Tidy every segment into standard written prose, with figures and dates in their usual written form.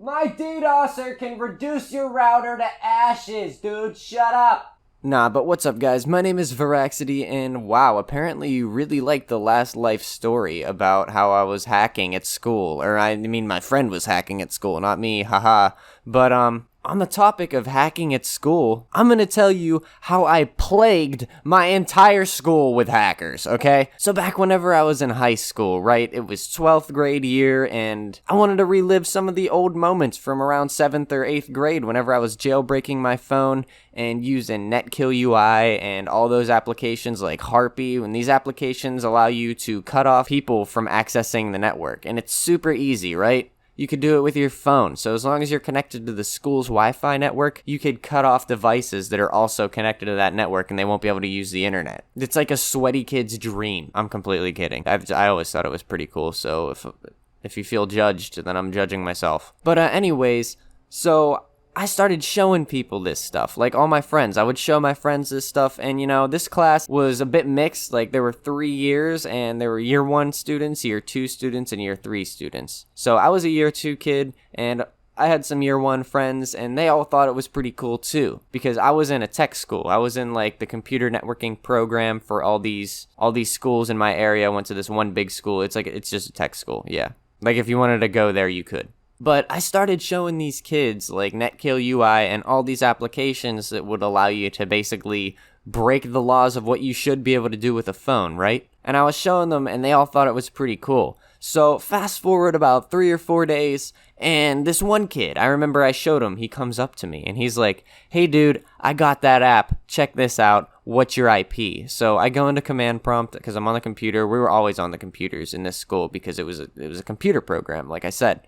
My DDoSer can reduce your router to ashes, dude. Shut up. Nah, but what's up, guys? My name is Veraxity, and wow, apparently you really liked the last life story about how I was hacking at school. Or, I mean, my friend was hacking at school, not me, haha. But, on the topic of hacking at school, I'm gonna tell you how I plagued my entire school with hackers, okay? So back whenever I was in high school, right, it was 12th grade year, and I wanted to relive some of the old moments from around 7th or 8th grade whenever I was jailbreaking my phone and using Netkill UI and all those applications like Harpy, when these applications allow you to cut off people from accessing the network. And it's super easy, right? You could do it with your phone. So as long as you're connected to the school's Wi-Fi network, you could cut off devices that are also connected to that network and they won't be able to use the internet. It's like a sweaty kid's dream. I'm completely kidding. I always thought it was pretty cool. So if you feel judged, then I'm judging myself. But anyways, so I started showing people this stuff, like all my friends. I would show my friends this stuff, and this class was a bit mixed. Like there were 3 years, and there were year 1 students, year 2 students, and year 3 students. So I was a year 2 kid, and I had some year 1 friends, and they all thought it was pretty cool too, because I was in a tech school. I was in like the computer networking program for all these schools in my area. I went to this one big school. It's just a tech school, yeah. Like if you wanted to go there, you could. But I started showing these kids like Netkill UI and all these applications that would allow you to basically break the laws of what you should be able to do with a phone, right? And I was showing them and they all thought it was pretty cool. So fast forward about 3 or 4 days, and this one kid, I remember I showed him, he comes up to me and he's like, "Hey dude, I got that app, check this out, what's your IP?" So I go into command prompt because I'm on the computer. We were always on the computers in this school because it was a computer program, like I said.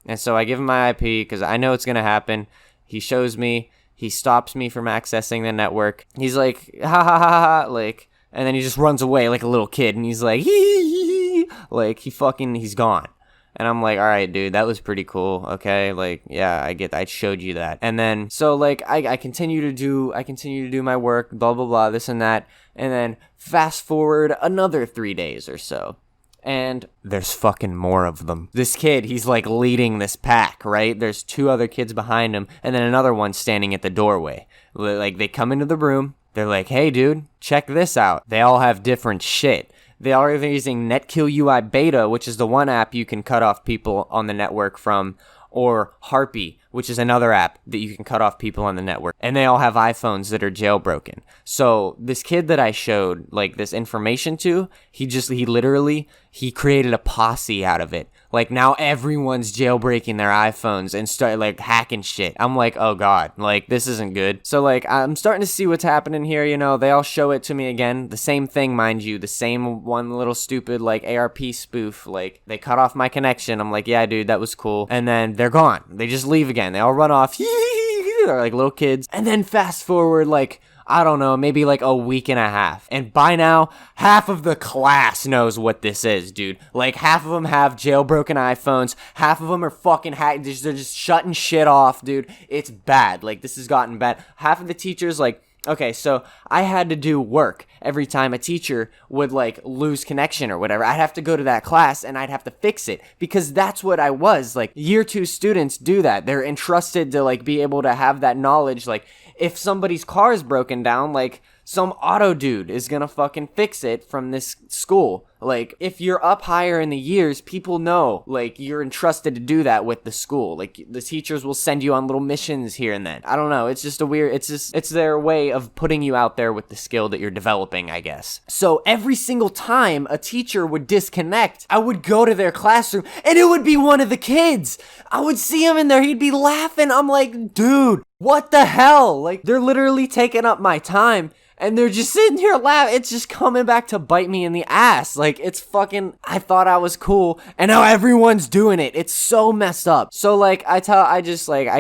And so I give him my IP because I know it's going to happen. He shows me. He stops me from accessing the network. He's like, ha ha ha ha, like, and then he just runs away like a little kid. And he's like, hee, like, he's gone. And I'm like, all right, dude, that was pretty cool. Okay, like, yeah, I showed you that. And then, so like, I continue to do my work, blah, blah, blah, this and that. And then fast forward another 3 days or so. And there's fucking more of them. This kid, he's like leading this pack, right? There's 2 other kids behind him, and then another one standing at the doorway. Like, they come into the room, they're like, "Hey, dude, check this out." They all have different shit. They are either using Netkill UI Beta, which is the one app you can cut off people on the network from, or Harpy, which is another app that you can cut off people on the network. And they all have iPhones that are jailbroken. So this kid that I showed like this information to, he created a posse out of it. Like now everyone's jailbreaking their iPhones and start like hacking shit. I'm like, oh god, like this isn't good. So like I'm starting to see what's happening here, they all show it to me again. The same thing, mind you, the same one little stupid like ARP spoof. Like they cut off my connection. I'm like, yeah, dude, that was cool. And then they're gone. They just leave again. They all run off. They're like little kids. And then fast forward like, I don't know, maybe like a week and a half. And by now, half of the class knows what this is, dude. Like, half of them have jailbroken iPhones. Half of them are fucking hacked. They're just shutting shit off, dude. It's bad. Like, this has gotten bad. Half of the teachers, like, okay, so I had to do work every time a teacher would, like, lose connection or whatever. I'd have to go to that class and I'd have to fix it because that's what I was. Like, year 2 students do that. They're entrusted to, like, be able to have that knowledge. Like, if somebody's car is broken down, like, some auto dude is gonna fucking fix it from this school. Like, if you're up higher in the years, people know, like, you're entrusted to do that with the school. Like, the teachers will send you on little missions here and then. I don't know, it's just it's their way of putting you out there with the skill that you're developing, I guess. So, every single time a teacher would disconnect, I would go to their classroom, and it would be one of the kids! I would see him in there, he'd be laughing, I'm like, dude, what the hell? Like, they're literally taking up my time. And they're just sitting here laughing. It's just coming back to bite me in the ass. Like, it's fucking, I thought I was cool, and now everyone's doing it. It's so messed up. So, like, I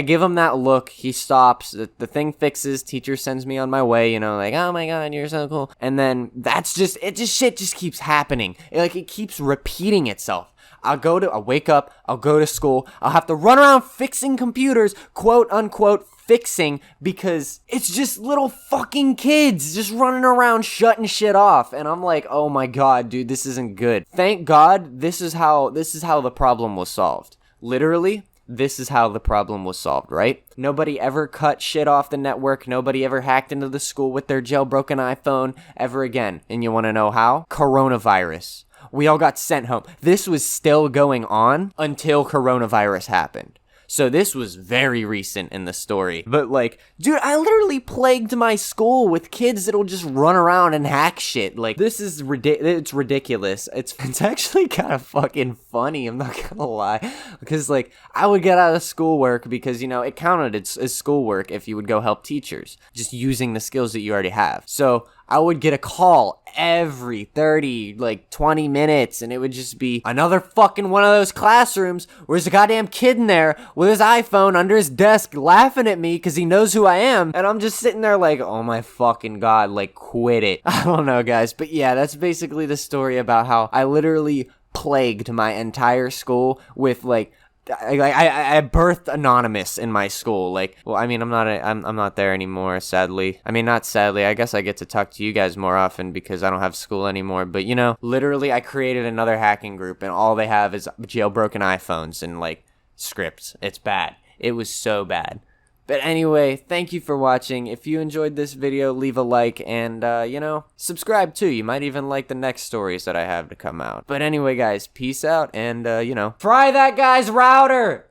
give him that look. He stops. The thing fixes. Teacher sends me on my way, like, oh my god, you're so cool. And then shit just keeps happening. It keeps repeating itself. I'll wake up, I'll go to school, I'll have to run around fixing computers, quote unquote, fixing, because it's just little fucking kids just running around shutting shit off. And I'm like, oh my god, dude, this isn't good. Thank god this is how the problem was solved. Literally, this is how the problem was solved, right? Nobody ever cut shit off the network. Nobody ever hacked into the school with their jailbroken iPhone ever again. And you want to know how? Coronavirus. We all got sent home. This was still going on until coronavirus happened. So this was very recent in the story. But like, dude, I literally plagued my school with kids that'll just run around and hack shit. Like, this is it's ridiculous. It's actually kind of fucking funny, I'm not gonna lie. Because like, I would get out of schoolwork because, you know, it counted as schoolwork if you would go help teachers. Just using the skills that you already have. So I would get a call every 30, like 20 minutes, and it would just be another fucking one of those classrooms where there's a goddamn kid in there with his iPhone under his desk laughing at me because he knows who I am, and I'm just sitting there like, oh my fucking god, like, quit it. I don't know, guys, but yeah, that's basically the story about how I literally plagued my entire school with, like, I birthed Anonymous in my school. Like, well, I mean, I'm not there anymore, sadly. I mean, not sadly, I guess I get to talk to you guys more often because I don't have school anymore. But, you know, literally I created another hacking group and all they have is jailbroken iPhones and, like, scripts. It's bad. It was so bad. But anyway, thank you for watching. If you enjoyed this video, leave a like and, you know, subscribe too. You might even like the next stories that I have to come out. But anyway, guys, peace out and, you know, Fry that guy's router!